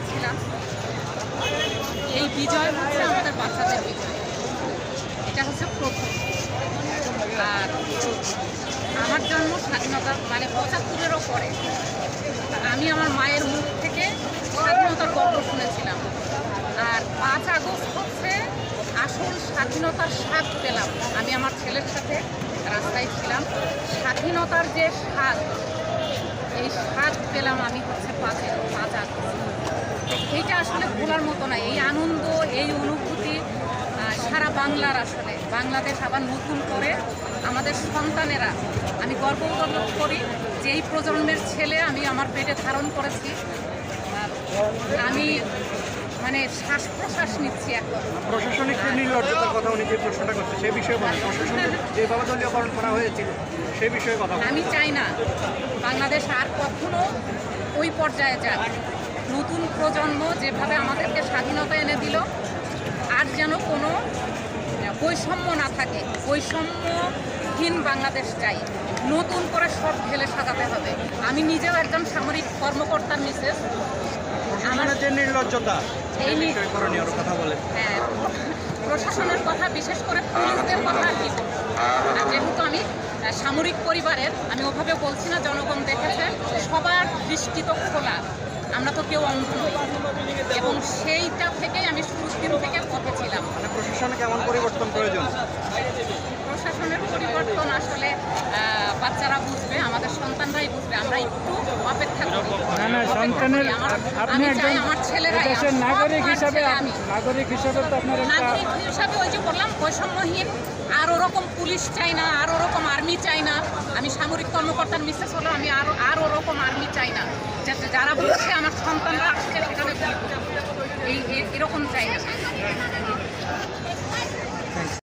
হয়েছিলাম। এই বিজয় হচ্ছে আমাদের বাচ্চাদের বিজয়, এটা হচ্ছে প্রথম। আর আমার জন্ম স্বাধীনতা মানে 75-এরও পরে আমি আমার মায়ের মুখ থেকে স্বাধীনতার গল্প শুনেছিলাম। আর 5 আগস্ট হচ্ছে আসল স্বাধীনতার স্বাদ পেলাম। আমি আমার ছেলের সাথে রাস্তায় ছিলাম, স্বাধীনতার যে স্বাদ, এই স্বাদ পেলাম আমি হচ্ছে 5 আগস্ট। এইটা আসলে ভোলার মতো না। এই আনন্দ, এই অনুভূতি সারা বাংলার, আসলে বাংলাদেশ আবার নতুন করে আমাদের সন্তানেরা, আমি গর্ব উপলব্ধ করি যে এই প্রজন্মের ছেলে আমি আমার পেটে ধারণ করেছি। আমি মানে শ্বাস প্রশ্বাস নিচ্ছি এখন। প্রশাসনিক নির্লজ্জতার কথা উনি যে প্রশ্নটা করছে সেই বিষয়ে বলেন, প্রশাসনের যেভাবে দলীয়করণ করা হয়েছিল সেই বিষয়ে কথা বলেন। আমি চাই না বাংলাদেশ আর কখনো ওই পর্যায়ে যাক। নতুন প্রজন্ম যেভাবে আমাদেরকে স্বাধীনতা এনে দিল, আর যেন কোনো বৈষম্য না থাকে। বৈষম্যহীন বাংলাদেশ চাই। নতুন করে সব ঢেলে সাজাতে হবে। আমি নিজেও একজন সামরিক কর্মকর্তার মিসেস। প্রশাসনের যে নির্লজ্জতা এই বিষয়ে করণীয় কথা বলেন। হ্যাঁ, প্রশাসনের কথা, বিশেষ করে পুলিশদের কথা আর কি বলবো। আর যেহেতু আমি সামরিক পরিবারের, আমি ওভাবে বলছি না, জনগণ দেখেছে, সবার দৃষ্টি তো খোলা, আমরা তো কেউ অন্ধ নই। এবং সেইটা থেকেই আমি শুরুর দিন থেকে পথে ছিলাম। মানে প্রশাসনে কেমন পরিবর্তন প্রয়োজন? প্রশাসনের পরিবর্তন আসলে বাচ্চারা বুঝবে, আমাদের সন্তানরাই বুঝবে। আমরা একটু অপেক্ষা করি। না না, সন্তানের আপনি একজন আমার ছেলেরাই, দেশের নাগরিক হিসাবে, আমি নাগরিক হিসাবে তো আপনার একটা নাগরিক হিসাবে ওই যে বললাম, বৈষম্যহীন আর ওরকম পুলিশ চাই না, আর ওরকম আর্মি চাই না। আমি সামরিক কর্মকর্তার মিসেস হলো, আমি আর ওরকম আর্মি চাই না, যাতে যারা বলছে আমার সন্তানরা আসছে সেখানে এরকম চাই না।